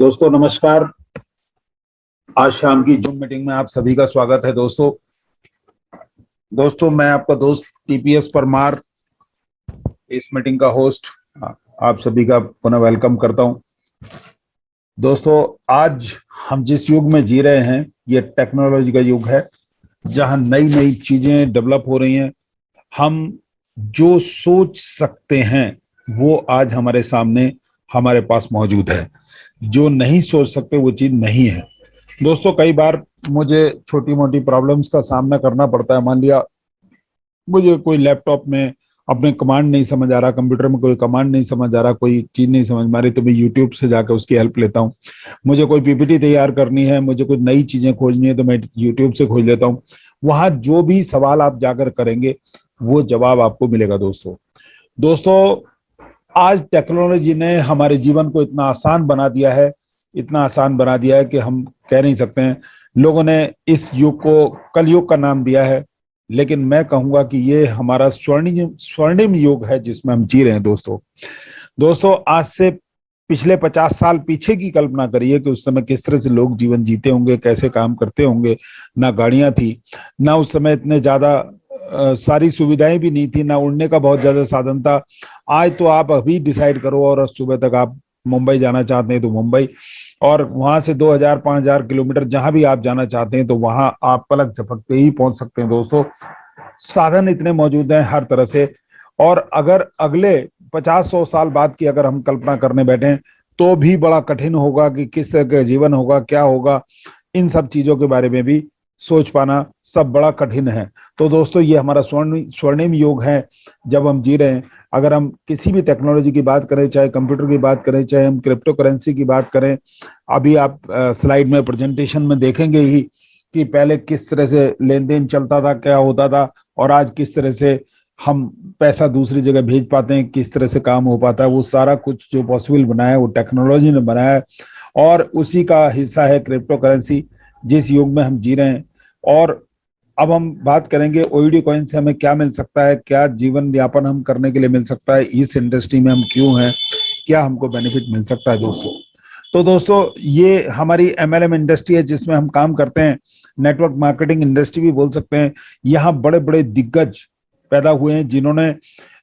दोस्तों नमस्कार। आज शाम की जूम मीटिंग में आप सभी का स्वागत है। दोस्तों मैं आपका दोस्त टीपीएस परमार इस मीटिंग का होस्ट आप सभी का पुनः वेलकम करता हूं। दोस्तों आज हम जिस युग में जी रहे हैं ये टेक्नोलॉजी का युग है, जहां नई नई चीजें डेवलप हो रही हैं। हम जो सोच सकते हैं वो आज हमारे सामने हमारे पास मौजूद है। जो नहीं सोच सकते वो चीज नहीं है। दोस्तों कई बार मुझे छोटी मोटी प्रॉब्लम्स का सामना करना पड़ता है। मान लिया मुझे कोई लैपटॉप में अपने कमांड नहीं समझ आ रहा, कंप्यूटर में कोई कमांड नहीं समझ आ रहा, कोई चीज नहीं समझ में आ रही, तो मैं यूट्यूब से जाकर उसकी हेल्प लेता हूँ। मुझे कोई पीपीटी तैयार करनी है, मुझे कुछ नई चीजें खोजनी है, तो मैं यूट्यूब से खोज लेता हूँ। वहां जो भी सवाल आप जाकर करेंगे वो जवाब आपको मिलेगा। दोस्तों आज टेक्नोलॉजी ने हमारे जीवन को इतना आसान बना दिया है, इतना आसान बना दिया है कि हम कह नहीं सकते हैं। लोगों ने इस युग को कलयुग का नाम दिया है, लेकिन मैं कहूंगा कि ये हमारा स्वर्णिम युग है जिसमें हम जी रहे हैं। दोस्तों आज से पिछले 50 साल पीछे की कल्पना करिए कि उस समय किस तरह से लोग जीवन जीते होंगे, कैसे काम करते होंगे। ना गाड़ियां थी, ना उस समय इतने ज्यादा सारी सुविधाएं भी नहीं थी, ना उड़ने का बहुत ज्यादा साधन था। आज तो आप अभी डिसाइड करो और सुबह तक आप मुंबई जाना चाहते हैं तो मुंबई, और वहां से 2000 5000 किलोमीटर जहां भी आप जाना चाहते हैं तो वहां आप पलक झपकते ही पहुंच सकते हैं। दोस्तों साधन इतने मौजूद हैं हर तरह से। और अगर अगले 50-100 साल बाद की अगर हम कल्पना करने बैठे तो भी बड़ा कठिन होगा कि किस तरह का जीवन होगा, क्या होगा। इन सब चीजों के बारे में भी सोच पाना सब बड़ा कठिन है। तो दोस्तों ये हमारा स्वर्णिम युग है जब हम जी रहे हैं। अगर हम किसी भी टेक्नोलॉजी की बात करें, चाहे कंप्यूटर की बात करें, चाहे हम क्रिप्टो करेंसी की बात करें, अभी आप स्लाइड में प्रेजेंटेशन में देखेंगे ही कि पहले किस तरह से लेन देन चलता था, क्या होता था, और आज किस तरह से हम पैसा दूसरी जगह भेज पाते हैं, किस तरह से काम हो पाता है। वो सारा कुछ जो पॉसिबल बनाया है वो टेक्नोलॉजी ने बनाया है, और उसी का हिस्सा है क्रिप्टो करेंसी जिस युग में हम जी रहे हैं। और अब हम बात करेंगे ओईडी कॉइन से हमें क्या मिल सकता है, क्या जीवन यापन हम करने के लिए मिल सकता है, इस इंडस्ट्री में हम क्यों हैं, क्या हमको बेनिफिट मिल सकता है। दोस्तों ये हमारी एमएलएम इंडस्ट्री है जिसमें हम काम करते हैं। नेटवर्क मार्केटिंग इंडस्ट्री भी बोल सकते हैं। यहाँ बड़े बड़े दिग्गज पैदा हुए हैं जिन्होंने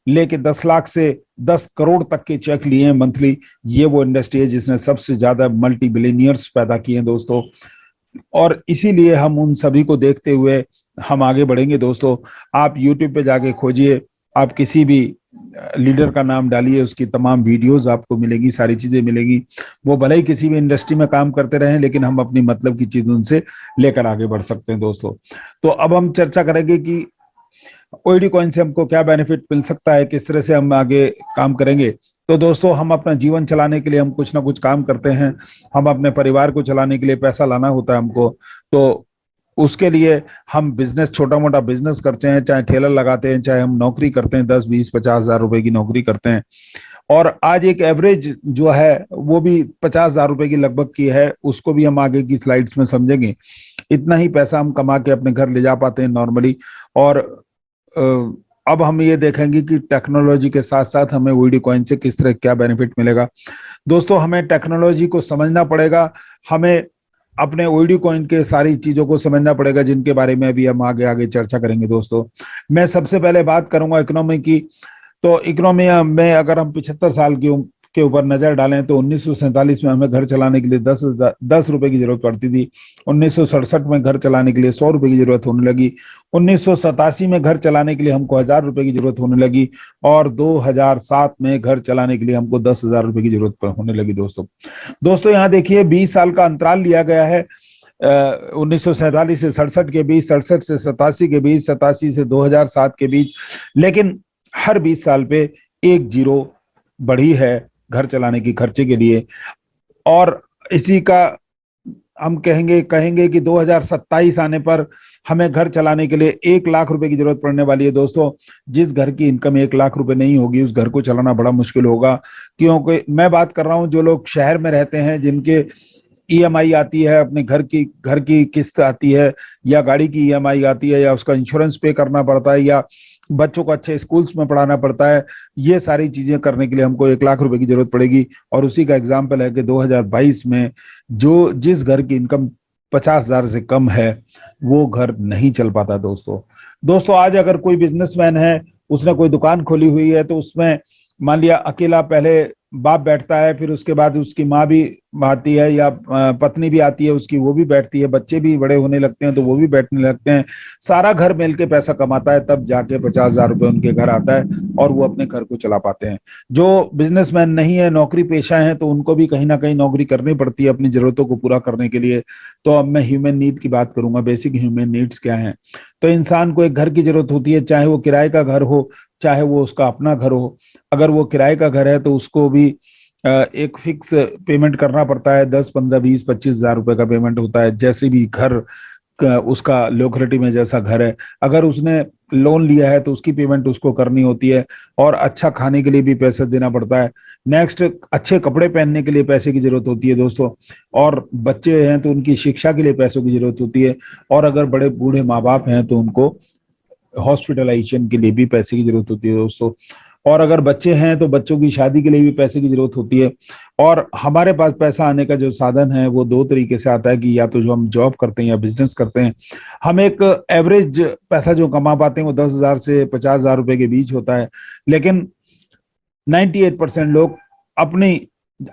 लेके 10 लाख से 10 करोड़ तक के चेक लिए हैं मंथली। ये वो इंडस्ट्री है जिसने सबसे ज्यादा मल्टी बिलियनियर्स पैदा किए हैं दोस्तों। और इसीलिए हम उन सभी को देखते हुए हम आगे बढ़ेंगे। दोस्तों आप यूट्यूब पे जाके खोजिए, आप किसी भी लीडर का नाम डालिए, उसकी तमाम वीडियोस आपको मिलेगी, सारी चीजें मिलेगी। वो भले ही किसी भी इंडस्ट्री में काम करते रहे, लेकिन हम अपनी मतलब की चीज उनसे लेकर आगे बढ़ सकते हैं। दोस्तों तो अब हम चर्चा करेंगे कि ओईडी कॉइन से हमको क्या बेनिफिट मिल सकता है, किस तरह से हम आगे काम करेंगे। तो दोस्तों हम अपना जीवन चलाने के लिए हम कुछ ना कुछ काम करते हैं। हम अपने परिवार को चलाने के लिए पैसा लाना होता है हमको। तो उसके लिए हम बिजनेस, छोटा मोटा बिजनेस करते हैं, चाहे ठेला लगाते हैं, चाहे हम नौकरी करते हैं, 10 20 50 हजार रुपए की नौकरी करते हैं। और आज एक एवरेज जो है वो भी 50 हजार रुपए की लगभग की है, उसको भी हम आगे की स्लाइड्स में समझेंगे। इतना ही पैसा हम कमा के अपने घर ले जा पाते हैं नॉर्मली। और अब हम ये देखेंगे कि टेक्नोलॉजी के साथ साथ हमें ओईडी कॉइन से किस तरह क्या बेनिफिट मिलेगा। दोस्तों हमें टेक्नोलॉजी को समझना पड़ेगा, हमें अपने ओईडी कॉइन के सारी चीजों को समझना पड़ेगा, जिनके बारे में अभी हम आगे आगे चर्चा करेंगे। दोस्तों मैं सबसे पहले बात करूंगा इकोनॉमी की। तो इकोनॉमी में अगर हम 75 साल के ऊपर नजर डालें तो 1947 में हमें घर चलाने के लिए 10 रुपए की जरूरत पड़ती थी। 1967 में घर चलाने के लिए 100 रुपए की जरूरत होने लगी। 1987 में घर चलाने के लिए हमको 1000 रुपए की जरूरत होने लगी। और 2007 में घर चलाने के लिए हमको 10 हजार रुपए की जरूरत होने लगी। दोस्तों यहाँ देखिए 20 साल का अंतराल लिया गया है। 1947 से 67 के बीच, 67 से 87 के बीच, 87 से 2007 के बीच। लेकिन हर 20 साल पे एक जीरो बढ़ी है घर चलाने की खर्चे के लिए। और इसी का हम कहेंगे कि 2027 आने पर हमें घर चलाने के लिए 1 लाख रुपए की जरूरत पड़ने वाली है। दोस्तों जिस घर की इनकम 1 लाख रुपए नहीं होगी उस घर को चलाना बड़ा मुश्किल होगा। क्योंकि मैं बात कर रहा हूं जो लोग शहर में रहते हैं, जिनके ईएमआई आती है, अपने घर की किस्त आती है, या गाड़ी की ईएमआई आती है, या उसका इंश्योरेंस पे करना पड़ता है, या बच्चों को अच्छे स्कूल्स में पढ़ाना पड़ता है। ये सारी चीजें करने के लिए हमको 1 लाख रुपए की जरूरत पड़ेगी। और उसी का एग्जाम्पल है कि 2022 में जो जिस घर की इनकम 50,000 से कम है वो घर नहीं चल पाता दोस्तों। दोस्तों आज अगर कोई बिजनेसमैन है, उसने कोई दुकान खोली हुई है, तो उसमें मान लिया अकेला पहले बाप बैठता है, फिर उसके बाद उसकी माँ भी आती है या पत्नी भी आती है उसकी, वो भी बैठती है, बच्चे भी बड़े होने लगते हैं तो वो भी बैठने लगते हैं। सारा घर मिलके पैसा कमाता है, तब जाके 50,000 रुपए उनके घर आता है और वो अपने घर को चला पाते हैं। जो बिजनेसमैन नहीं है, नौकरी पेशा है, तो उनको भी कहीं ना कहीं नौकरी करनी पड़ती है अपनी जरूरतों को पूरा करने के लिए। तो अब मैं ह्यूमन नीड की बात करूंगा, बेसिक ह्यूमन नीड्स क्या है। तो इंसान को एक घर की जरूरत होती है, चाहे वो किराए का घर हो, चाहे वो उसका अपना घर हो। अगर वो किराए का घर है तो उसको भी एक फिक्स पेमेंट करना पड़ता है, 10, 15, 20, 25 हजार रुपए का पेमेंट होता है, जैसे भी घर उसका लोकेलिटी में जैसा घर है। अगर उसने लोन लिया है तो उसकी पेमेंट उसको करनी होती है। और अच्छा खाने के लिए भी पैसे देना पड़ता है। नेक्स्ट, अच्छे कपड़े पहनने के लिए पैसे की जरूरत होती है दोस्तों। और बच्चे हैं तो उनकी शिक्षा के लिए पैसों की जरूरत होती है। और अगर बड़े बूढ़े माँ बाप हैं तो उनको हॉस्पिटलाइजेशन के लिए भी पैसे की जरूरत होती है दोस्तों। और अगर बच्चे हैं तो बच्चों की शादी के लिए भी पैसे की जरूरत होती है। और हमारे पास पैसा आने का जो साधन है वो दो तरीके से आता है, कि या तो जो हम जॉब करते हैं या बिजनेस करते हैं। हम एक एवरेज पैसा जो कमा पाते हैं वो 10,000 से 50,000 रुपए के बीच होता है। लेकिन 98% लोग अपनी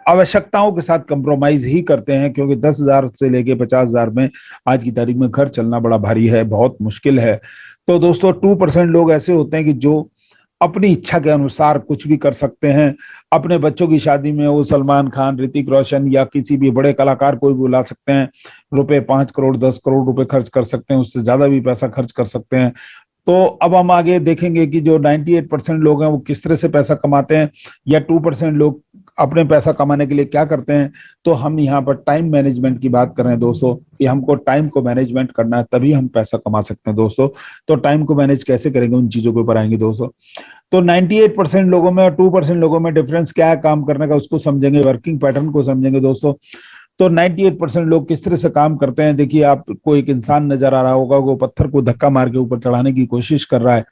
आवश्यकताओं के साथ कंप्रोमाइज ही करते हैं, क्योंकि 10,000 से लेके 50,000 में आज की तारीख में घर चलना बड़ा भारी है, बहुत मुश्किल है। तो दोस्तों 2% लोग ऐसे होते हैं कि जो अपनी इच्छा के अनुसार कुछ भी कर सकते हैं। अपने बच्चों की शादी में वो सलमान खान, ऋतिक रोशन या किसी भी बड़े कलाकार को भी बुला सकते हैं। रुपए 5 करोड़ 10 करोड़ रुपए खर्च कर सकते हैं, उससे ज्यादा भी पैसा खर्च कर सकते हैं। तो अब हम आगे देखेंगे कि जो 98% लोग हैं वो किस तरह से पैसा कमाते हैं, या 2% लोग अपने पैसा कमाने के लिए क्या करते हैं। तो हम यहाँ पर टाइम मैनेजमेंट की बात कर रहे हैं दोस्तों, कि हमको टाइम को मैनेजमेंट करना है, तभी हम पैसा कमा सकते हैं दोस्तों। तो टाइम को मैनेज कैसे करेंगे, उन चीजों के ऊपर आएंगे दोस्तों। तो 98% लोगों में और 2% लोगों में डिफरेंस क्या है काम करने का, उसको समझेंगे, वर्किंग पैटर्न को समझेंगे दोस्तों। तो 98% लोग किस तरह से काम करते हैं। देखिए, आपको एक इंसान नजर आ रहा होगा, वो पत्थर को धक्का मार के ऊपर चढ़ाने की कोशिश कर रहा है।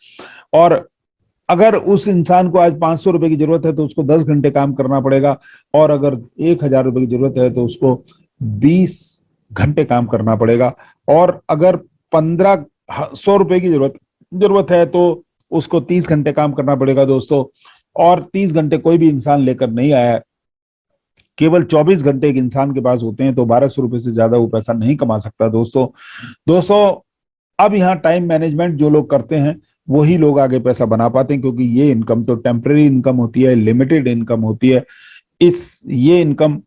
और अगर उस इंसान को आज 500 रुपए की जरूरत है तो उसको 10 घंटे काम करना पड़ेगा। और अगर 1,000 रुपए की जरूरत है तो उसको 20 घंटे काम करना पड़ेगा। और अगर 1,500 रुपए की जरूरत है तो उसको 30 घंटे काम करना पड़ेगा दोस्तों। और 30 घंटे कोई भी इंसान लेकर नहीं आया है। केवल 24 घंटे एक इंसान के पास होते हैं, तो 1,200 रुपए से ज्यादा वो पैसा नहीं कमा सकता दोस्तों। दोस्तों अब यहाँ टाइम मैनेजमेंट जो लोग करते हैं वही लोग आगे पैसा बना पाते हैं, क्योंकि ये इनकम तो टेम्पररी इनकम होती है, लिमिटेड इनकम होती है। ये इनकम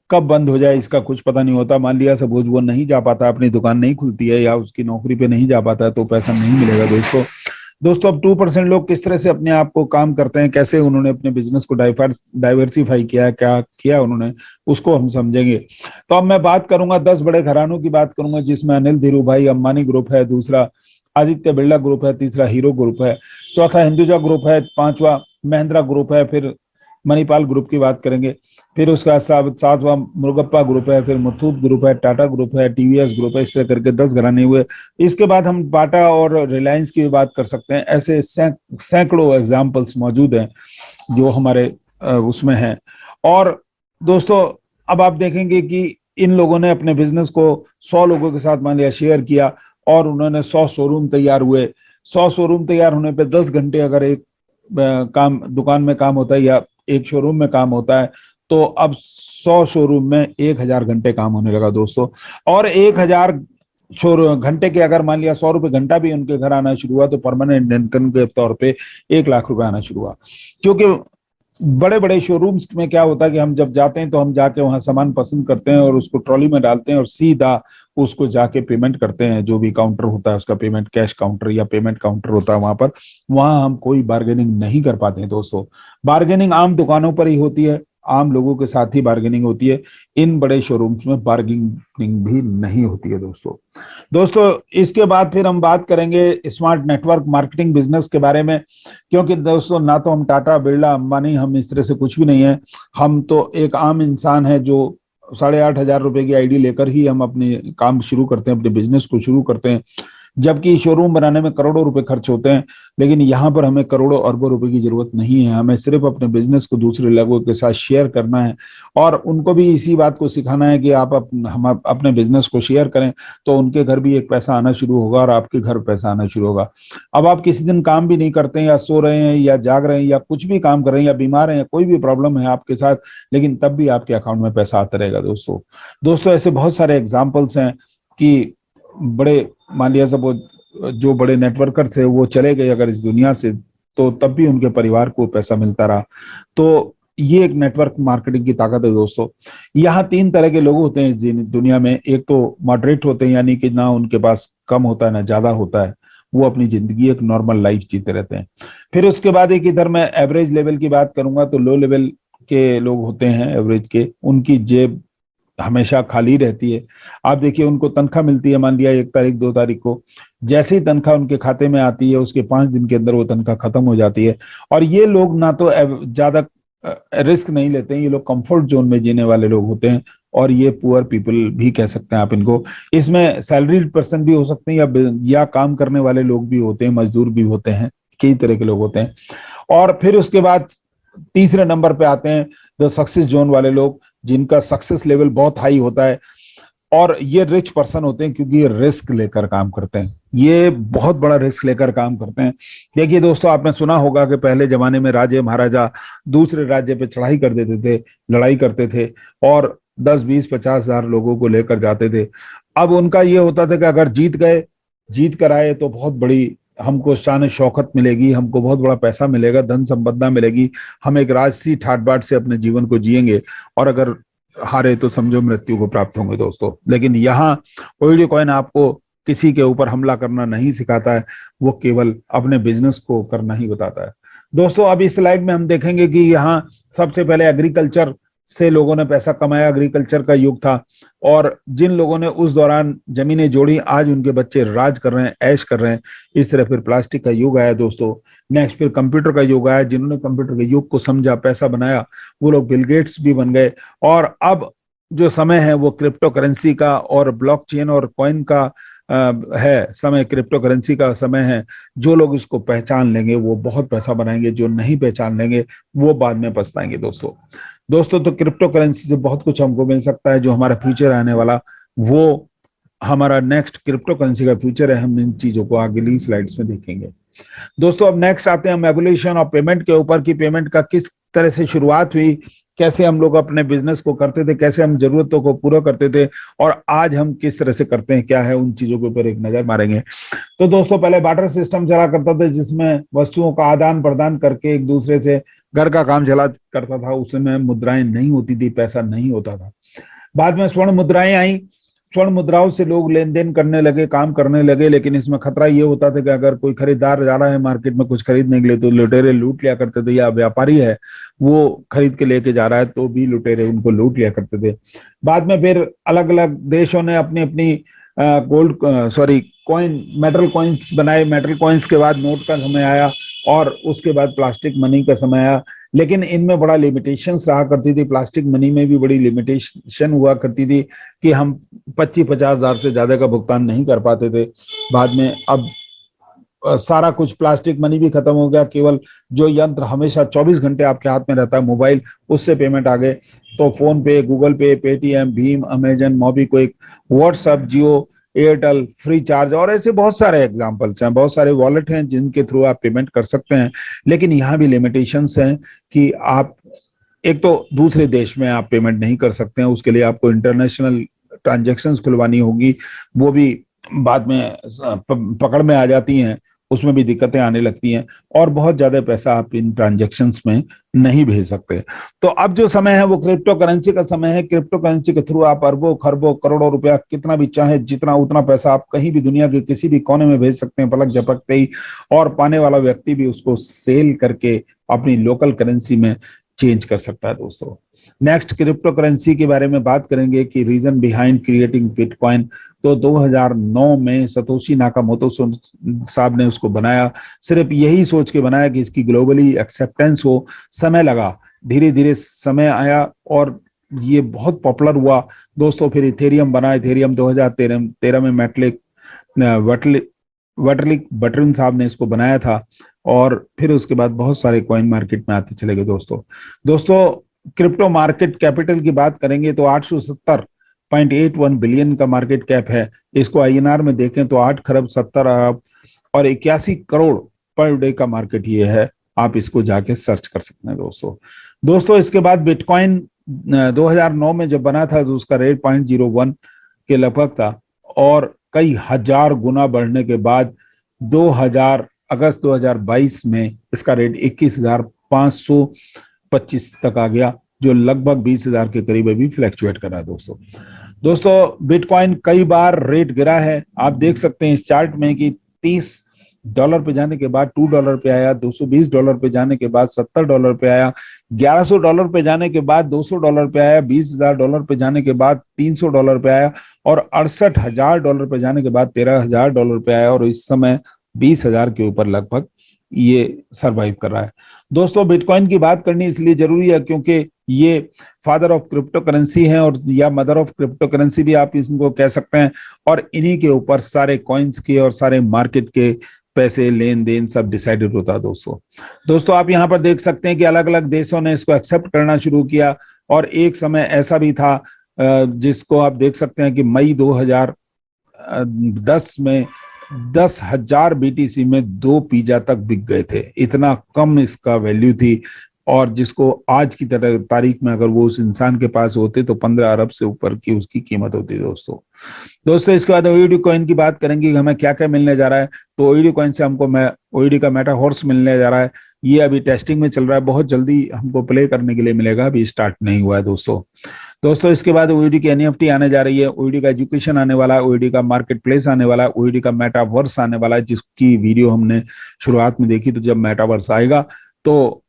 कब बंद हो जाए इसका कुछ पता नहीं होता। मान लिया सपोज वो नहीं जा पाता, अपनी दुकान नहीं खुलती है या उसकी नौकरी पे नहीं जा पाता है, तो पैसा नहीं मिलेगा दोस्तों। दोस्तों अब 2% लोग किस तरह से अपने आप को काम करते हैं, कैसे उन्होंने अपने बिजनेस को डाइवर्सिफाई किया है, क्या किया उन्होंने, उसको हम समझेंगे। तो अब मैं बात करूंगा 10 बड़े घरानों की बात करूंगा, जिसमें अनिल धीरूभाई अंबानी ग्रुप है, दूसरा आदित्य बिरला ग्रुप है, तीसरा हीरो ग्रुप है, चौथा हिंदुजा ग्रुप है, पांचवा महिंद्रा ग्रुप है, फिर मणिपाल ग्रुप की बात करेंगे, फिर उसका सातवां मुरुगप्पा ग्रुप है, फिर मुथूट ग्रुप है, टाटा ग्रुप है, टीवीएस ग्रुप है। इस तरह करके 10 घराने हुए। इसके बाद हम बाटा और रिलायंस की भी बात कर सकते हैं। ऐसे सैकड़ों एग्जाम्पल्स मौजूद हैं जो हमारे उसमें हैं। और दोस्तों अब आप देखेंगे कि इन लोगों ने अपने बिजनेस को 100 लोगों के साथ मान लिया शेयर किया, और उन्होंने 100 शोरूम तैयार हुए। 100 शोरूम तैयार होने पे 10 घंटे अगर एक काम दुकान में काम होता है या एक शोरूम में काम होता है, तो अब 100 शोरूम में 1,000 घंटे काम होने लगा दोस्तों। और 1,000 घंटे के अगर मान लिया 100 रुपए घंटा भी उनके घर आना शुरू हुआ, तो परमानेंट इनकम के तौर पे 1,00,000 रुपए आना शुरू हुआ। क्योंकि बड़े बड़े शोरूम्स में क्या होता है कि हम जब जाते हैं तो हम जाके वहां सामान पसंद करते हैं और उसको ट्रॉली में डालते हैं और सीधा उसको जाके पेमेंट करते हैं। जो भी काउंटर होता है उसका पेमेंट, कैश काउंटर या पेमेंट काउंटर होता है वहां पर, वहां हम कोई बार्गेनिंग नहीं कर पाते हैं दोस्तों। बार्गेनिंग आम दुकानों पर ही होती है, आम लोगों के साथ ही बार्गेनिंग होती है। इन बड़े शोरूम्स में बार्गेनिंग भी नहीं होती है दोस्तों। दोस्तों इसके बाद फिर हम बात करेंगे स्मार्ट नेटवर्क मार्केटिंग बिजनेस के बारे में। क्योंकि दोस्तों ना तो हम टाटा बिरला अंबानी, हम इस तरह से कुछ भी नहीं है। हम तो एक आम इंसान है जो 8,500 रुपए की आईडी लेकर ही हम अपने काम शुरू करते हैं, अपने बिजनेस को शुरू करते हैं। जबकि शोरूम बनाने में करोड़ों रुपए खर्च होते हैं, लेकिन यहाँ पर हमें करोड़ों अरबों रुपए की जरूरत नहीं है। हमें सिर्फ अपने बिजनेस को दूसरे लोगों के साथ शेयर करना है और उनको भी इसी बात को सिखाना है कि आप हम अपने बिजनेस को शेयर करें तो उनके घर भी एक पैसा आना शुरू होगा और आपके घर पैसा आना शुरू होगा। अब आप किसी दिन काम भी नहीं करते हैं या सो रहे हैं या जाग रहे हैं या कुछ भी काम कर रहे हैं या बीमार हैं, कोई भी प्रॉब्लम है आपके साथ, लेकिन तब भी आपके अकाउंट में पैसा आता रहेगा। दोस्तों दोस्तों ऐसे बहुत सारे एग्जाम्पल्स हैं कि बड़े, मान लिया सब जो बड़े नेटवर्कर थे वो चले गए अगर इस दुनिया से, तो तब भी उनके परिवार को पैसा मिलता रहा। तो ये एक नेटवर्क मार्केटिंग की ताकत है। दोस्तों यहाँ तीन तरह के लोग होते हैं दुनिया में। एक तो मॉडरेट होते हैं, यानी कि ना उनके पास कम होता है ना ज्यादा होता है, वो अपनी जिंदगी एक नॉर्मल लाइफ जीते रहते हैं। फिर उसके बाद एक इधर मैं एवरेज लेवल की बात करूंगा, तो लो लेवल के लोग होते हैं एवरेज के, उनकी जेब हमेशा खाली रहती है। आप देखिए उनको तनख्वाह मिलती है, मान लिया 1 तारीख 2 तारीख को, जैसे ही तनख्वाह उनके खाते में आती है उसके 5 दिन के अंदर वो तनख्वाह खत्म हो जाती है। और ये लोग ना तो ज्यादा रिस्क नहीं लेते हैं, ये लोग कंफर्ट जोन में जीने वाले लोग होते हैं। और ये पुअर पीपल भी कह सकते हैं आप इनको। इसमें सैलरीड पर्सन भी हो सकते हैं या काम करने वाले लोग भी होते हैं, मजदूर भी होते हैं, कई तरह के लोग होते हैं। और फिर उसके बाद तीसरे नंबर पे आते हैं द सक्सेस जोन वाले लोग, जिनका सक्सेस लेवल बहुत हाई होता है। और ये रिच पर्सन होते हैं क्योंकि ये रिस्क लेकर काम करते हैं, ये बहुत बड़ा रिस्क लेकर काम करते हैं। देखिए दोस्तों, आपने सुना होगा कि पहले जमाने में राजे महाराजा दूसरे राज्य पे चढ़ाई कर देते थे, लड़ाई करते थे और 10 20 50 हजार लोगों को लेकर जाते थे। अब उनका ये होता था कि अगर जीत गए, जीत कर आए तो बहुत बड़ी हमको शान शौकत मिलेगी, हमको बहुत बड़ा पैसा मिलेगा, धन संपदा मिलेगी, हम एक राजसी ठाट बाट से अपने जीवन को जिएंगे। और अगर हारे तो समझो मृत्यु को प्राप्त होंगे। दोस्तों लेकिन यहाँ ओइडी कॉइन आपको किसी के ऊपर हमला करना नहीं सिखाता है, वो केवल अपने बिजनेस को करना ही बताता है। दोस्तों अब इस स्लाइड में हम देखेंगे कि यहाँ सबसे पहले एग्रीकल्चर से लोगों ने पैसा कमाया, एग्रीकल्चर का युग था। और जिन लोगों ने उस दौरान जमीनें जोड़ी, आज उनके बच्चे राज कर रहे हैं, ऐश कर रहे हैं। इस तरह फिर प्लास्टिक का युग आया दोस्तों। नेक्स्ट फिर कंप्यूटर का युग आया, जिन्होंने कंप्यूटर के युग को समझा, पैसा बनाया, वो लोग बिल गेट्स भी बन गए। और अब जो समय है वो क्रिप्टो करेंसी का और ब्लॉकचेन और कॉइन का है समय, क्रिप्टो करेंसी का समय है। जो लोग इसको पहचान लेंगे वो बहुत पैसा बनाएंगे, जो नहीं पहचान लेंगे वो बाद में पछताएंगे। दोस्तों दोस्तों तो क्रिप्टो करेंसी से बहुत कुछ हमको मिल सकता है, जो हमारा फ्यूचर आने वाला, वो हमारा नेक्स्ट क्रिप्टो करेंसी का फ्यूचर है। हम इन चीजों को अगली स्लाइड्स में देखेंगे। दोस्तों अब नेक्स्ट आते हैं हम एवोल्यूशन ऑफ पेमेंट के ऊपर, कि पेमेंट का किस तरह से शुरुआत हुई, कैसे हम लोग अपने बिजनेस को करते थे, कैसे हम जरूरतों को पूरा करते थे, और आज हम किस तरह से करते हैं, क्या है, उन चीजों के ऊपर एक नजर मारेंगे। तो दोस्तों पहले बार्टर सिस्टम चला करता था, जिसमें वस्तुओं का आदान प्रदान करके एक दूसरे से घर का काम चला करता था। उसमें मुद्राएं नहीं होती थी, पैसा नहीं होता था। बाद में स्वर्ण मुद्राएं आई, स्वर्ण मुद्राओं से लोग लेन देन करने लगे, काम करने लगे। लेकिन इसमें खतरा ये होता था कि अगर कोई खरीदार जा रहा है मार्केट में कुछ खरीदने के लिए, तो लुटेरे लूट लिया करते थे, या व्यापारी है वो खरीद के लेके जा रहा है तो भी लुटेरे उनको लूट लिया करते थे। बाद में फिर अलग अलग देशों ने अपनी अपनी गोल्ड कॉइन, मेटल कॉइन्स बनाए। मेटल कॉइन्स के बाद नोट का समय आया और उसके बाद प्लास्टिक मनी का समय आया। लेकिन इनमें बड़ा लिमिटेशंस रहा करती थी, प्लास्टिक मनी में भी बड़ी लिमिटेशन हुआ करती थी कि हम 25-50 हजार से ज्यादा का भुगतान नहीं कर पाते थे। बाद में अब सारा कुछ प्लास्टिक मनी भी खत्म हो गया, केवल जो यंत्र हमेशा 24 घंटे आपके हाथ में रहता है, मोबाइल, उससे पेमेंट आ गए। तो फोन पे, गूगल पे, पेटीएम, भीम, Amazon, MobiKwik, WhatsApp, Jio, Airtel, FreeCharge, और ऐसे बहुत सारे एग्जांपल्स हैं, बहुत सारे वॉलेट हैं जिनके थ्रू आप पेमेंट कर सकते हैं। लेकिन यहाँ भी लिमिटेशंस हैं कि आप एक तो दूसरे देश में आप पेमेंट नहीं कर सकते हैं, उसके लिए आपको इंटरनेशनल ट्रांजेक्शन्स खुलवानी होगी, वो भी बाद में पकड़ में आ जाती हैं, उसमें भी दिक्कतें आने लगती हैं, और बहुत ज्यादा पैसा आप इन ट्रांजेक्शन्स में नहीं भेज सकते। तो अब जो समय है वो क्रिप्टो करेंसी का समय है। क्रिप्टो करेंसी के थ्रू आप अरबों खरबों करोड़ों रुपया, कितना भी चाहे जितना उतना पैसा आप कहीं भी दुनिया के किसी भी कोने में भेज सकते हैं पलक झपकते ही, और पाने वाला व्यक्ति भी उसको सेल करके अपनी लोकल करेंसी में चेंज कर सकता है। दोस्तों नेक्स्ट क्रिप्टो करेंसी के बारे में बात करेंगे कि रीजन बिहाइंड क्रिएटिंग बिटकॉइन। तो 2009 में सतोशी नाकामोटो साहब ने उसको बनाया, सिर्फ यही सोच के बनाया कि इसकी ग्लोबली एक्सेप्टेंस हो। समय लगा, धीरे धीरे समय आया और ये बहुत पॉपुलर हुआ। दोस्तों फिर इथेरियम बना, इथेरियम 2013 में वटरलिक बटरन साहब ने इसको बनाया था और फिर उसके बाद बहुत सारे कॉइन मार्केट में आते चले गए दोस्तों। दोस्तों क्रिप्टो मार्केट कैपिटल की बात करेंगे तो 870.81 बिलियन का मार्केट कैप है। इसको आईएनआर में देखें तो 8 खरब 70 अरब और 81 करोड़ पर डे का मार्केट ये है। आप इसको जाके सर्च कर सकते हैं दोस्तों। दोस्तों इसके बाद बिटकॉइन 2009 में जब बना था तो उसका रेट 0.01 के लगभग था और कई हजार गुना बढ़ने के बाद 2000 अगस्त 2022 में इसका रेट 21,525 तक आ गया, जो लगभग 20,000 के करीब अभी फ्लैक्चुएट कर रहा है दोस्तों। दोस्तों बिटकॉइन कई बार रेट गिरा है, आप देख सकते हैं इस चार्ट में कि $30 पे जाने के बाद $2 पे आया, $220 पे जाने के बाद $70 पे आया, $1100 पे जाने के बाद $200 पे आया, $20,000 पे जाने के बाद $300 पे आया और $68,000 पे जाने के बाद $13,000 पे आया और इस समय 20,000 के ऊपर लगभग ये सरवाइव कर रहा है। दोस्तों बिटकॉइन की बात करनी इसलिए जरूरी है क्योंकि ये फादर ऑफ क्रिप्टो करेंसी है और या मदर ऑफ क्रिप्टो करेंसी भी आप इसको कह सकते हैं और इन्हीं के ऊपर सारे कॉइन्स के और सारे मार्केट के पैसे लेन देन सब डिसाइडेड होता है दोस्तों आप यहाँ पर देख सकते हैं कि अलग अलग देशों ने इसको एक्सेप्ट करना शुरू किया और एक समय ऐसा भी था जिसको आप देख सकते हैं कि मई 2010 में 10,000 BTC में 2 पिज्जा तक बिक गए थे। इतना कम इसका वैल्यू थी और जिसको आज की तरह तारीख में अगर वो उस इंसान के पास होते तो 15 अरब से ऊपर की उसकी कीमत होती दोस्तों इसके बाद ओईडी कॉइन की बात करेंगे कि हमें क्या क्या मिलने जा रहा है। तो ओईडी कॉइन से हमको ओईडी का मेटा हॉर्स मिलने जा रहा है। ये अभी टेस्टिंग में चल रहा है, बहुत जल्दी हमको प्ले करने के लिए मिलेगा, अभी स्टार्ट नहीं हुआ है दोस्तों इसके बाद ओईडी की एनईएफटी आने जा रही है, ओईडी का एजुकेशन आने वाला है, ओईडी का मार्केट प्लेस आने वाला है, ओईडी का मेटावर्स आने वाला है जिसकी वीडियो हमने शुरुआत में देखी। तो जब मेटावर्स आएगा तो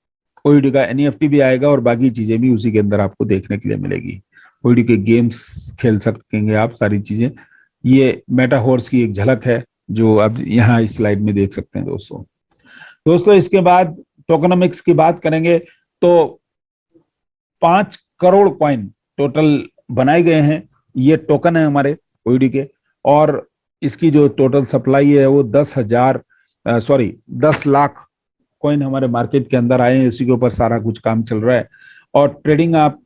ओईडी का एनईएफटी भी आएगा और बाकी चीजें भी उसी के अंदर आपको देखने के लिए मिलेगी। ओईडी के गेम्स खेल सकेंगे आप, सारी चीजें। ये मेटावर्स की एक झलक है जो आप यहाँ इस स्लाइड में देख सकते हैं दोस्तों इसके बाद टोकनोमिक्स की बात करेंगे तो 5 करोड़ कॉइन टोटल बनाए गए हैं। ये टोकन है हमारे ओईडी के और इसकी जो टोटल सप्लाई है वो 10 लाख कॉइन हमारे मार्केट के अंदर आए हैं। इसी के ऊपर सारा कुछ काम चल रहा है और ट्रेडिंग आप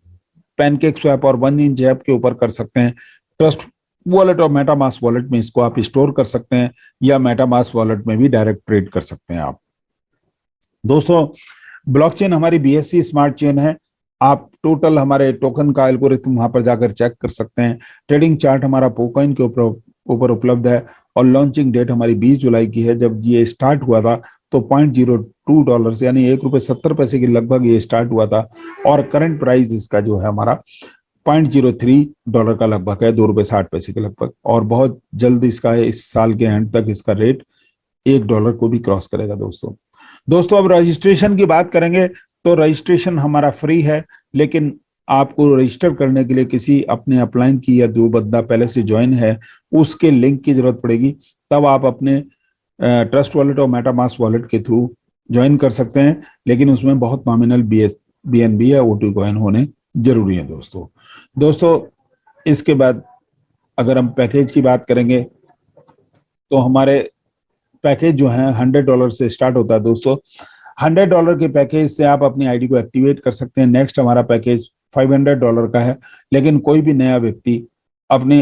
पैनकेक स्वैप और 1inch ऐप के ऊपर कर सकते हैं। ट्रस्ट वॉलेट और मेटामास्क वॉलेट में इसको आप स्टोर कर सकते हैं या मेटामास्क वॉलेट में भी डायरेक्ट ट्रेड कर सकते हैं आप। दोस्तों ब्लॉकचेन हमारी BSC स्मार्ट चेन है। आप टोटल हमारे टोकन का एल्गोरिथम वहां पर जाकर चेक कर सकते हैं। ट्रेडिंग चार्ट हमारा पोकॉइन के ऊपर उपलब्ध है और लॉन्चिंग डेट हमारी 20 जुलाई की है। जब ये स्टार्ट हुआ था तो $0.02 यानी $1.70 के लगभग ये स्टार्ट हुआ था और करंट प्राइस इसका जो है हमारा $0.03 का लगभग है, $2.60 के लगभग और बहुत जल्द इसका इस साल के एंड तक इसका रेट $1 को भी क्रॉस करेगा दोस्तों अब रजिस्ट्रेशन की बात करेंगे तो रजिस्ट्रेशन हमारा फ्री है, लेकिन आपको रजिस्टर करने के लिए किसी अपने अपलाइन की या जो बंदा पहले से ज्वाइन है उसके लिंक की जरूरत पड़ेगी। तब आप अपने ट्रस्ट वॉलेट और मेटामास्क वॉलेट के थ्रू ज्वाइन कर सकते हैं, लेकिन उसमें बहुत नॉमिनल BNB या OT कॉइन होने जरूरी है दोस्तों इसके बाद अगर हम पैकेज की बात करेंगे तो हमारे पैकेज जो है $100 से स्टार्ट होता है दोस्तों। $100 के पैकेज से आप अपनी आईडी को एक्टिवेट कर सकते हैं। नेक्स्ट हमारा पैकेज $500 का है, लेकिन कोई भी नया व्यक्ति अपने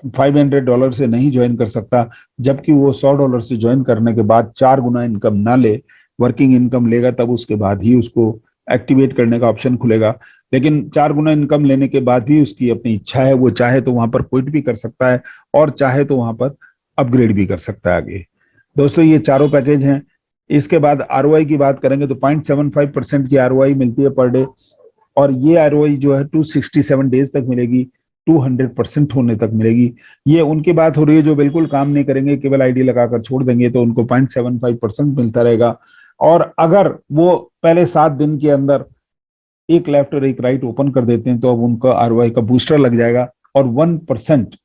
$500 से नहीं ज्वाइन कर सकता, जबकि वो $100 से ज्वाइन करने के बाद 4 गुना इनकम ना ले, वर्किंग इनकम लेगा, तब उसके बाद ही उसको एक्टिवेट करने का ऑप्शन खुलेगा। लेकिन 4 गुना इनकम लेने के बाद भी उसकी अपनी इच्छा है, वो चाहे तो वहां पर क्विट भी कर सकता है और चाहे तो वहां पर अपग्रेड भी कर सकता है आगे। दोस्तों ये चारों पैकेज हैं। इसके बाद ROI की बात करेंगे तो 0.75% की ROI मिलती है पर डे और ये ROI जो है 267 डेज तक मिलेगी, 200% होने तक मिलेगी। ये उनकी बात हो रही है जो बिल्कुल काम नहीं करेंगे, केवल आईडी लगाकर छोड़ देंगे तो उनको 0.75% मिलता रहेगा। और अगर वो पहले 7 दिन के अंदर एक लेफ्ट और एक राइट ओपन कर देते हैं तो अब उनका ROI का बूस्टर लग जाएगा और 1%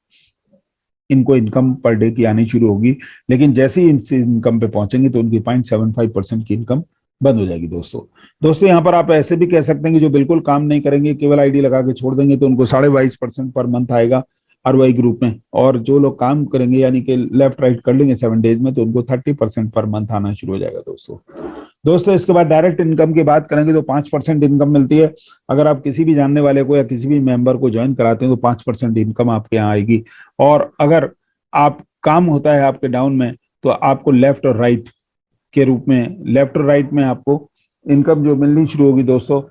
इनको इनकम पर डे की आनी शुरू होगी। लेकिन जैसे ही इनसे इनकम पे पहुंचेंगे तो उनकी 0.75% की इनकम बंद हो जाएगी दोस्तों यहाँ पर आप ऐसे भी कह सकते हैं कि जो बिल्कुल काम नहीं करेंगे, केवल आईडी लगा के छोड़ देंगे तो उनको 22.5% पर मंथ आएगा। ROI ग्रुप में, और जो लोग काम करेंगे यानी कि लेफ्ट राइट कर लेंगे 7 डेज में, तो उनको 30% पर मंथ आना शुरू हो जाएगा दोस्तों इसके बाद डायरेक्ट इनकम की बात करेंगे तो 5% इनकम मिलती है। अगर आप किसी भी जानने वाले को या किसी भी मेंबर को ज्वाइन कराते हैं तो 5% इनकम आपके यहाँ आएगी। और अगर आप काम होता है आपके डाउन में तो आपको लेफ्ट और राइट के रूप में, लेफ्ट और राइट में आपको इनकम जो मिलनी शुरू होगी दोस्तों,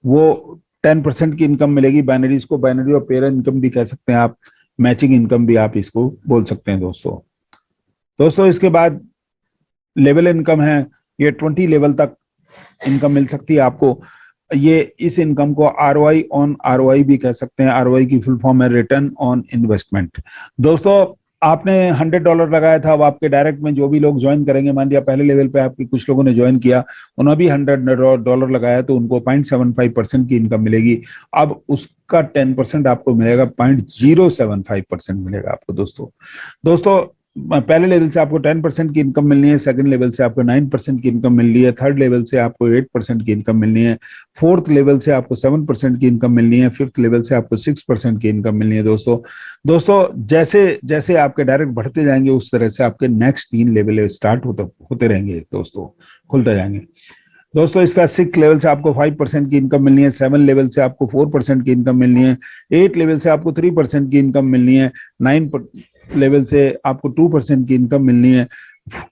वो 10% की इनकम मिलेगी। बाइनरी, इसको बाइनरी और पेयर इनकम भी कह सकते हैं आप, मैचिंग इनकम भी आप इसको बोल सकते हैं दोस्तों इसके बाद लेवल इनकम है, ये 20 लेवल तक इनकम मिल सकती है आपको। ये इस इनकम को ROI ऑन ROI भी कह सकते हैं। ROI की फुल फॉर्म है रिटर्न ऑन इन्वेस्टमेंट। दोस्तों आपने $100 लगाया था, अब आपके डायरेक्ट में जो भी लोग ज्वाइन करेंगे, मान लिया पहले लेवल पे आपके कुछ लोगों ने ज्वाइन किया, उन्होंने भी $100 लगाया, तो उनको 0.75% की इनकम मिलेगी। अब उसका 10% आपको मिलेगा, 0.075% मिलेगा आपको दोस्तों पहले लेवल से आपको 10% की इनकम मिलनी है, सेकंड लेवल से आपको 9% की इनकम मिलनी है, थर्ड लेवल से आपको 8% की इनकम मिलनी है, फोर्थ लेवल से आपको 7% की इनकम मिलनी है, फिफ्थ लेवल से आपको 6% की इनकम मिलनी है दोस्तों जैसे जैसे आपके डायरेक्ट बढ़ते जाएंगे उस तरह से आपके नेक्स्ट 3 लेवल स्टार्ट होते रहेंगे दोस्तों, खुलते जाएंगे दोस्तों। इसका 6 लेवल से आपको 5% की इनकम मिलनी है, 7 लेवल से आपको 4% की इनकम मिलनी है, 8 लेवल से आपको 3% की इनकम मिलनी है, 9 लेवल से आपको 2% की इनकम मिलनी है,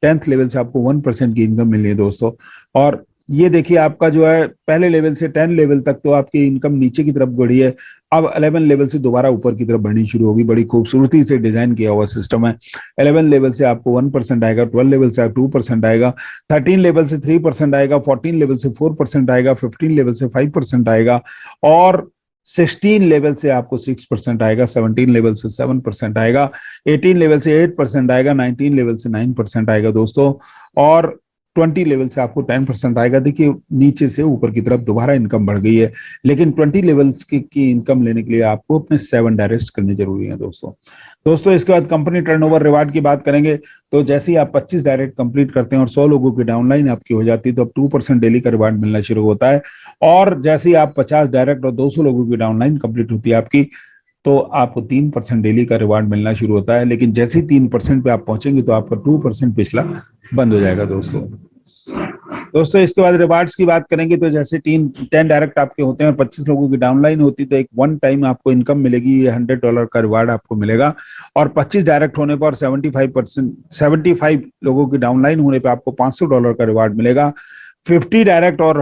10th लेवल से आपको 1% की इनकम मिलनी है दोस्तों। और ये देखिए आपका जो है पहले लेवल से 10 लेवल तक तो आपकी इनकम नीचे की तरफ बढ़ी है, अब 11 लेवल से दोबारा ऊपर की तरफ बढ़नी शुरू होगी। बड़ी खूबसूरती से डिजाइन किया हुआ सिस्टम है। 11 लेवल से आपको 1% आएगा, 12 लेवल से आप 2% आएगा, 13 लेवल से 3% आएगा, 14 लेवल से 4% आएगा, 15 लेवल से 5% आएगा, और 16 लेवल से आपको 6% आएगा, 17 लेवल से 7% आएगा, 18 लेवल से 8% आएगा, 19 लेवल से 9% आएगा दोस्तों, और 20 लेवल से आपको 10% आएगा। देखिए नीचे से ऊपर की तरफ दोबारा इनकम बढ़ गई है, लेकिन 20 लेवल्स की इनकम लेने के लिए आपको अपने 7 डायरेक्ट करने जरूरी है दोस्तों इसके बाद कंपनी टर्नओवर रिवार्ड की बात करेंगे तो जैसे ही आप 25 डायरेक्ट कंप्लीट करते हैं और 100 लोगों की डाउनलाइन आपकी हो जाती है तो अब 2% डेली का रिवार्ड मिलना शुरू होता है। और जैसे ही आप 50 डायरेक्ट और 200 लोगों की डाउनलाइन कंप्लीट होती है आपकी, तो आपको 3% डेली का रिवार्ड मिलना शुरू होता है। लेकिन जैसे ही 3% पे आप पहुंचेंगे तो आपका 2% पिछला बंद हो जाएगा दोस्तों इसके बाद रिवार्ड्स की बात करेंगे तो जैसे 10 डायरेक्ट आपके होते हैं और 25 लोगों की डाउनलाइन होती है तो एक वन टाइम आपको इनकम मिलेगी, ये $100 का रिवार्ड आपको मिलेगा। और 25 डायरेक्ट होने पर 75 लोगों की डाउनलाइन होने पर आपको $500 का रिवार्ड मिलेगा। 50 डायरेक्ट और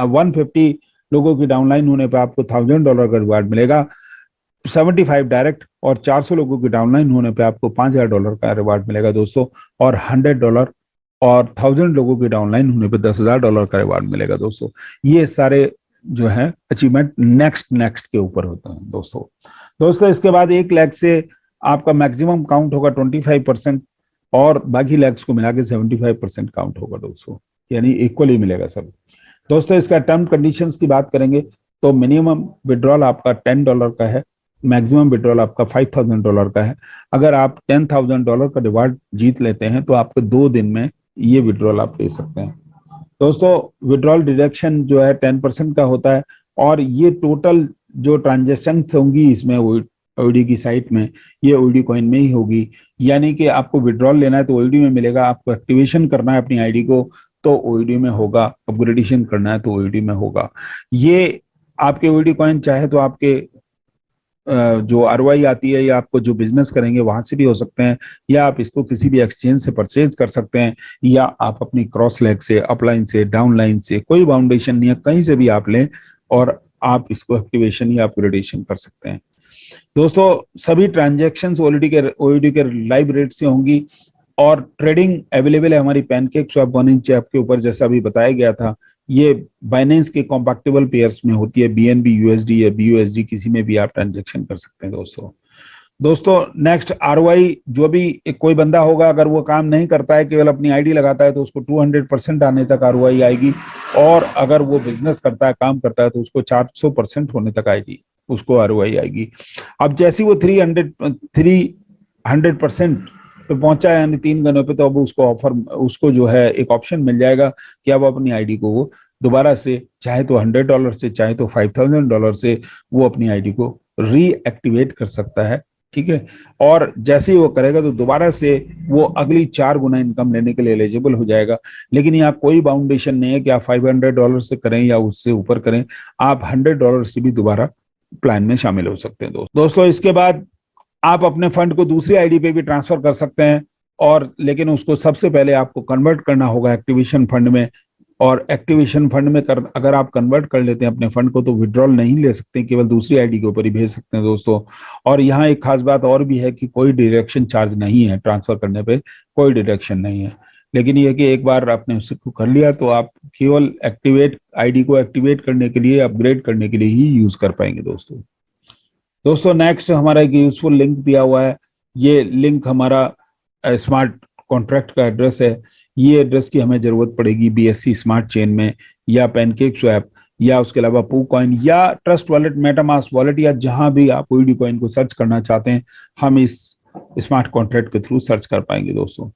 150 लोगों की डाउनलाइन होने पर आपको $1000 का रिवार्ड मिलेगा। 75 डायरेक्ट और 400 लोगों की डाउनलाइन होने पे आपको $5000 का रिवार्ड मिलेगा दोस्तों। और $100 और 1000 लोगों की डाउनलाइन होने पे $10000 का रिवार्ड मिलेगा दोस्तों। ये सारे जो है अचीवमेंट नेक्स्ट के ऊपर होते हैं दोस्तों इसके बाद 1 लाख से आपका मैक्सिमम काउंट होगा 25% और बाकी लैक्स को मिला के 75% काउंट होगा दोस्तों, यानी इक्वली मिलेगा सब दोस्तों। इसका टर्म कंडीशंस की बात करेंगे तो मिनिमम विड्रॉल आपका $10 का है, मैक्सिमम विड्रॉल आपका $5000 का है। अगर आप $10,000 का रिवार्ड जीत लेते हैं तो आपको 2 दिन में ये विड्रॉल आप ले सकते हैं दोस्तों। विड्रॉल डिडक्शन जो है 10% का होता है और ये टोटल जो ट्रांजेक्शन होंगी इसमें ओईडी की साइट में, ये ओईडी कॉइन में ही होगी। यानी कि आपको विड्रॉल लेना है तो ओईडी में मिलेगा, आपको एक्टिवेशन करना है अपनी आईडी को तो ओईडी में होगा, अपग्रेडेशन करना है तो ओईडी में होगा। ये आपके ओईडी कॉइन चाहे तो आपके जो ROI आती है या आपको जो बिजनेस करेंगे वहां से भी हो सकते हैं, या आप इसको किसी भी एक्सचेंज से परचेज कर सकते हैं, या आप अपनी क्रॉस लेग से, अपलाइन से, डाउनलाइन से, कोई बाउंडेशन नहीं है, कहीं से भी आप लें और आप इसको एक्टिवेशन या अपग्रेडेशन कर सकते हैं दोस्तों। सभी ट्रांजेक्शन्स ओईडी के लाइव रेट से होंगी और ट्रेडिंग अवेलेबल है हमारी पैनकेक स्वैप 1 इंच ऐप के ऊपर, जैसा अभी बताया गया था। ये बाइनेंस के कॉम्पैक्टेबल पेयर्स में होती है, BNB USD या BUSD किसी में भी आप ट्रांजेक्शन कर सकते हैं दोस्तों नेक्स्ट ROI, जो भी कोई बंदा होगा अगर वो काम नहीं करता है, केवल अपनी आईडी लगाता है तो उसको 200% आने तक ROI आएगी, और अगर वो बिजनेस करता है, काम करता है तो उसको 400% होने तक आएगी, उसको ROI आएगी। अब जैसी वो 300% पे पहुंचा है यानी 3 गनों पे, तो अब उसको जो है एक ऑप्शन मिल जाएगा कि अब अपनी आईडी को वो दोबारा से चाहे तो $100 से चाहे तो $5000 से वो अपनी आईडी को रीएक्टिवेट कर सकता है ठीक है। और जैसे ही वो करेगा तो दोबारा से वो अगली 4 गुना इनकम लेने के लिए एलिजिबल हो जाएगा। लेकिन यहाँ कोई बाउंडेशन नहीं है कि आप $500 से करें या उससे ऊपर करें, आप $100 से भी दोबारा प्लान में शामिल हो सकते हैं दोस्तों। इसके बाद आप अपने फंड को दूसरी आईडी पे भी ट्रांसफर कर सकते हैं, और लेकिन उसको सबसे पहले आपको कन्वर्ट करना होगा एक्टिवेशन फंड में। और एक्टिवेशन फंड में अगर आप कन्वर्ट कर लेते हैं अपने फंड को, तो विड्रॉल नहीं ले सकते, केवल दूसरी आईडी के ऊपर ही भेज सकते हैं दोस्तों। और यहाँ एक खास बात और भी है कि कोई डिडक्शन चार्ज नहीं है, ट्रांसफर करने पे कोई डिडक्शन नहीं है। लेकिन ये कि एक बार आपने उसको कर लिया तो आप केवल आईडी को एक्टिवेट करने के लिए, अपग्रेड करने के लिए ही यूज कर पाएंगे दोस्तों। नेक्स्ट हमारा एक यूजफुल लिंक दिया हुआ है। ये लिंक हमारा स्मार्ट कॉन्ट्रैक्ट का एड्रेस है। ये एड्रेस की हमें जरूरत पड़ेगी BSC स्मार्ट चेन में, या पैनकेक स्वैप, या उसके अलावा PooCoin, या ट्रस्ट वॉलेट, मेटामास्क वॉलेट, या जहां भी आप OED कॉइन को सर्च करना चाहते हैं, हम इस स्मार्ट कॉन्ट्रैक्ट के थ्रू सर्च कर पाएंगे दोस्तों।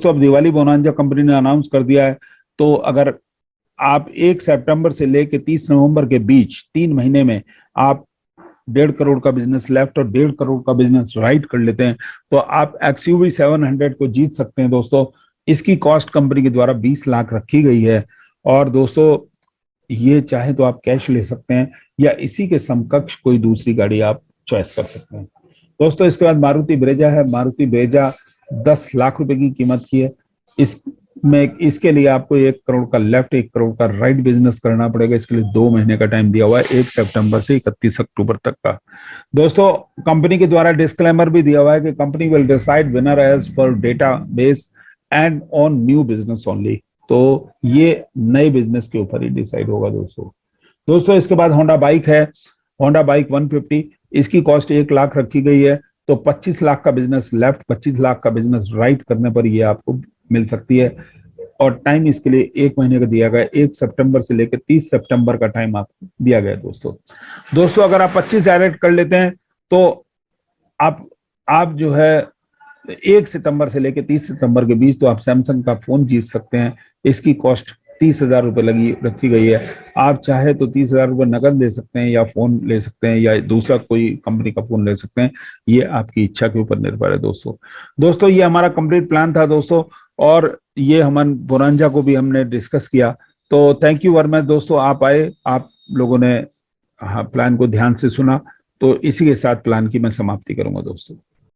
अब दिवाली बोनांजा कंपनी ने अनाउंस कर दिया है, तो अगर आप 1 सितंबर से लेकर 30 नवंबर के बीच 3 महीने में आप 1.5 करोड़ का बिजनेस लेफ्ट और 1.5 करोड़ का बिजनेस राइट कर लेते हैं, तो आप XUV 700 को जीत सकते हैं दोस्तों। इसकी कॉस्ट कंपनी के द्वारा 20 लाख रखी गई है। और दोस्तों, ये चाहे तो आप कैश ले सकते हैं, या इसी के समकक्ष कोई दूसरी गाड़ी आप चॉइस कर सकते हैं दोस्तों। इसके बाद मारुति ब्रेजा है। मारुति ब्रेजा 10 लाख रुपए की कीमत की है। इसके लिए आपको 1 करोड़ का लेफ्ट, 1 करोड़ का राइट बिजनेस करना पड़ेगा। इसके लिए 2 महीने का टाइम दिया हुआ है, 1 सितंबर से 31 अक्टूबर तक का। दोस्तों, कंपनी के द्वारा डिस्क्लेमर भी दिया हुआ है कि company will decide winner as per data base and on new business only. तो ये नए बिजनेस के ऊपर ही डिसाइड होगा दोस्तों। इसके बाद होंडा बाइक है। होंडा बाइक 150, इसकी कॉस्ट 1 लाख रखी गई है। तो 25 लाख का बिजनेस लेफ्ट, 25 लाख का बिजनेस राइट करने पर ये आपको मिल सकती है। और टाइम इसके लिए 1 महीने का दिया गया है, 1 सितंबर से लेकर 30 सितंबर का टाइम आपको दिया गया है दोस्तों। अगर आप 25 डायरेक्ट कर लेते हैं तो आप जो है 1 सितंबर से लेकर 30 सितंबर के बीच तो आप सैमसंग का फोन जीत सकते हैं। इसकी कॉस्ट 30,000 रुपए रखी गई है। आप चाहे तो 30,000 रुपए नकद ले सकते हैं, या फोन ले सकते हैं, या दूसरा कोई कंपनी का फोन ले सकते हैं। ये आपकी इच्छा के ऊपर निर्भर है दोस्तों। ये हमारा कंप्लीट प्लान था दोस्तों, और ये हमन बोनांजा को भी हमने डिस्कस किया। तो थैंक यू वेरी मच दोस्तों, आप आए, आप लोगों ने प्लान को ध्यान से सुना। तो इसी के साथ प्लान की मैं समाप्ति करूंगा दोस्तों।